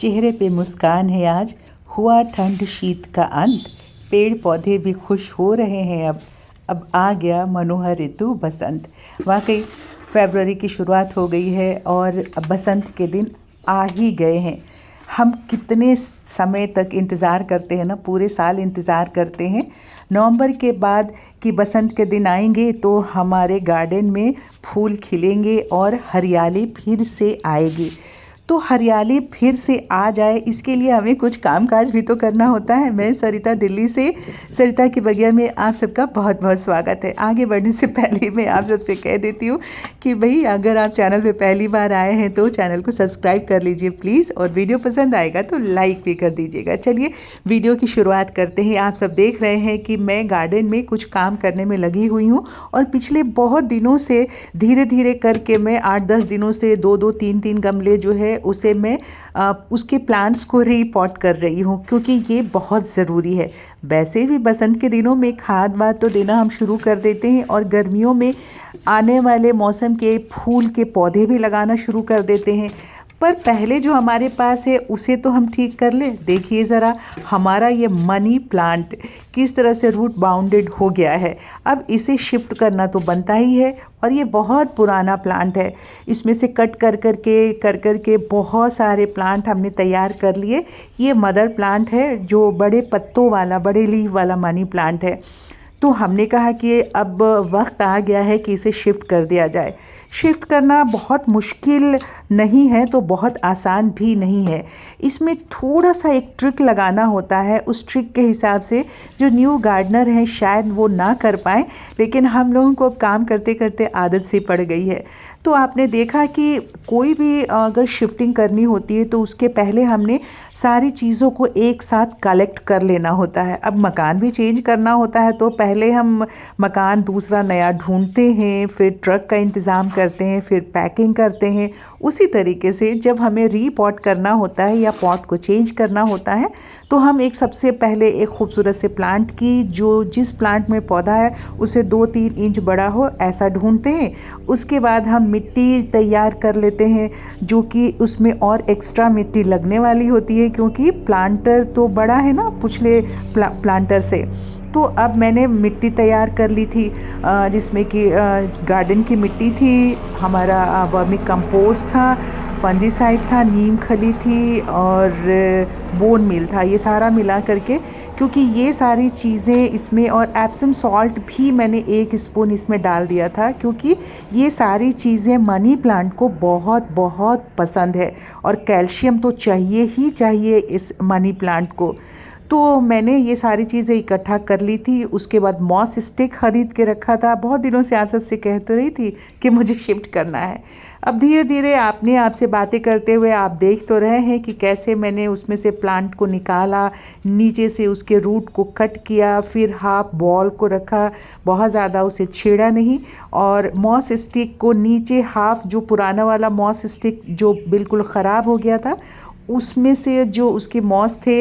चेहरे पे मुस्कान है आज, हुआ ठंड शीत का अंत, पेड़ पौधे भी खुश हो रहे हैं अब आ गया मनोहर ऋतु बसंत। वाकई फरवरी की शुरुआत हो गई है और अब बसंत के दिन आ ही गए हैं। हम कितने समय तक इंतज़ार करते हैं ना, पूरे साल इंतज़ार करते हैं। नवंबर के बाद कि बसंत के दिन आएंगे तो हमारे गार्डन में फूल खिलेंगे और हरियाली फिर से आएगी। तो हरियाली फिर से आ जाए इसके लिए हमें कुछ कामकाज भी तो करना होता है। मैं सरिता दिल्ली से, सरिता की बगिया में आप सबका बहुत बहुत स्वागत है। आगे बढ़ने से पहले मैं आप सबसे कह देती हूँ कि भाई अगर आप चैनल पे पहली बार आए हैं तो चैनल को सब्सक्राइब कर लीजिए प्लीज़, और वीडियो पसंद आएगा तो लाइक भी कर दीजिएगा। चलिए वीडियो की शुरुआत करते हैं। आप सब देख रहे हैं कि मैं गार्डन में कुछ काम करने में लगी हुई हूँ और पिछले बहुत दिनों से धीरे धीरे करके मैं 8-10 दिनों से 2-2 3-3 गमले जो है उसे मैं उसके प्लांट्स को रीपॉट कर रही हूँ, क्योंकि ये बहुत ज़रूरी है। वैसे भी बसंत के दिनों में खाद वाद तो देना हम शुरू कर देते हैं और गर्मियों में आने वाले मौसम के फूल के पौधे भी लगाना शुरू कर देते हैं। पर पहले जो हमारे पास है उसे तो हम ठीक कर ले। देखिए ज़रा हमारा ये मनी प्लांट किस तरह से रूट बाउंडेड हो गया है। अब इसे शिफ्ट करना तो बनता ही है और ये बहुत पुराना प्लांट है। इसमें से कट कर के बहुत सारे प्लांट हमने तैयार कर लिए। ये मदर प्लांट है जो बड़े पत्तों वाला, बड़े लीफ वाला मनी प्लांट है। तो हमने कहा कि अब वक्त आ गया है कि इसे शिफ्ट कर दिया जाए। शिफ्ट करना बहुत मुश्किल नहीं है तो बहुत आसान भी नहीं है। इसमें थोड़ा सा एक ट्रिक लगाना होता है। उस ट्रिक के हिसाब से जो न्यू गार्डनर हैं शायद वो ना कर पाएँ, लेकिन हम लोगों को अब काम करते करते आदत सी पड़ गई है। तो आपने देखा कि कोई भी अगर शिफ्टिंग करनी होती है तो उसके पहले हमने सारी चीज़ों को एक साथ कलेक्ट कर लेना होता है। अब मकान भी चेंज करना होता है तो पहले हम मकान दूसरा नया ढूंढते हैं, फिर ट्रक का इंतज़ाम करते हैं, फिर पैकिंग करते हैं। उसी तरीके से जब हमें रीपॉट करना होता है या पॉट को चेंज करना होता है तो हम एक सबसे पहले एक खूबसूरत से प्लांट की, जो जिस प्लांट में पौधा है उसे 2-3 इंच बड़ा हो ऐसा ढूंढते हैं। उसके बाद हम मिट्टी तैयार कर लेते हैं, जो कि उसमें और एक्स्ट्रा मिट्टी लगने वाली होती है क्योंकि प्लांटर तो बड़ा है ना पिछले प्लांटर से। तो अब मैंने मिट्टी तैयार कर ली थी, जिसमें कि गार्डन की मिट्टी थी, हमारा वर्मी कंपोस्ट था, फंजीसाइड था, नीम खली थी और बोन मील था। ये सारा मिला करके, क्योंकि ये सारी चीज़ें इसमें, और एप्सम सॉल्ट भी मैंने 1 स्पून इसमें डाल दिया था, क्योंकि ये सारी चीज़ें मनी प्लांट को बहुत बहुत पसंद है और कैल्शियम तो चाहिए ही चाहिए इस मनी प्लांट को। तो मैंने ये सारी चीज़ें इकट्ठा कर ली थी। उसके बाद मॉस स्टिक ख़रीद के रखा था। बहुत दिनों से आप सबसे कहते रही थी कि मुझे शिफ्ट करना है। अब धीरे धीरे आपसे बातें करते हुए आप देख तो रहे हैं कि कैसे मैंने उसमें से प्लांट को निकाला, नीचे से उसके रूट को कट किया, फिर हाफ बॉल को रखा, बहुत ज़्यादा उसे छेड़ा नहीं, और मॉस स्टिक को नीचे हाफ, जो पुराना वाला मॉस स्टिक जो बिल्कुल ख़राब हो गया था उसमें से जो उसके मॉस थे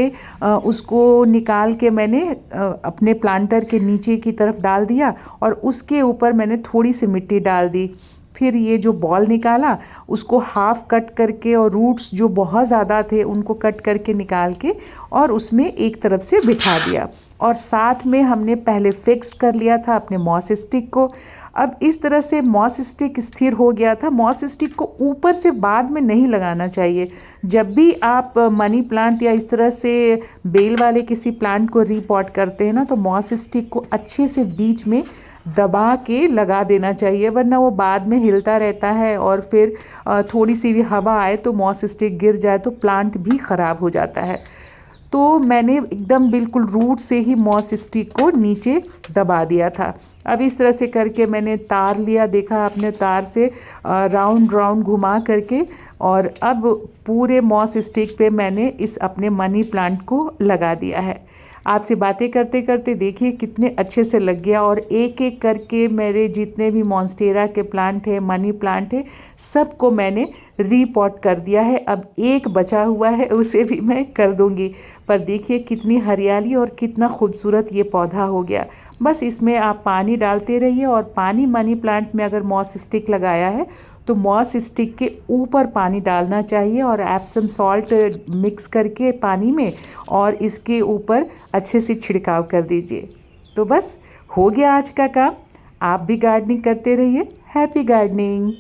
उसको निकाल के मैंने अपने प्लांटर के नीचे की तरफ डाल दिया और उसके ऊपर मैंने थोड़ी सी मिट्टी डाल दी। फिर ये जो बॉल निकाला उसको हाफ कट करके, और रूट्स जो बहुत ज़्यादा थे उनको कट करके निकाल के और उसमें एक तरफ से बिठा दिया, और साथ में हमने पहले फिक्स कर लिया था अपने मॉस स्टिक को। अब इस तरह से मॉस स्टिक स्थिर हो गया था। मॉस स्टिक को ऊपर से बाद में नहीं लगाना चाहिए। जब भी आप मनी प्लांट या इस तरह से बेल वाले किसी प्लांट को रीपॉट करते हैं ना, तो मॉस स्टिक को अच्छे से बीच में दबा के लगा देना चाहिए, वरना वो बाद में हिलता रहता है और फिर थोड़ी सी भी हवा आए तो मॉस स्टिक गिर जाए तो प्लांट भी ख़राब हो जाता है। तो मैंने एकदम बिल्कुल रूट से ही मॉस स्टिक को नीचे दबा दिया था। अब इस तरह से करके मैंने तार लिया, देखा अपने तार से राउंड राउंड घुमा करके, और अब पूरे मॉस स्टिक पे मैंने इस अपने मनी प्लांट को लगा दिया है। आपसे बातें करते करते देखिए कितने अच्छे से लग गया, और एक एक करके मेरे जितने भी मॉन्स्टेरा के प्लांट है, मनी प्लांट है, सबको मैंने रीपॉट कर दिया है। अब एक बचा हुआ है उसे भी मैं कर दूंगी। पर देखिए कितनी हरियाली और कितना खूबसूरत ये पौधा हो गया। बस इसमें आप पानी डालते रहिए, और पानी मनी प्लांट में अगर मॉस स्टिक लगाया है तो मॉस स्टिक के ऊपर पानी डालना चाहिए और एप्सम सॉल्ट मिक्स करके पानी में और इसके ऊपर अच्छे से छिड़काव कर दीजिए। तो बस हो गया आज का काम। आप भी गार्डनिंग करते रहिए। Happy gardening.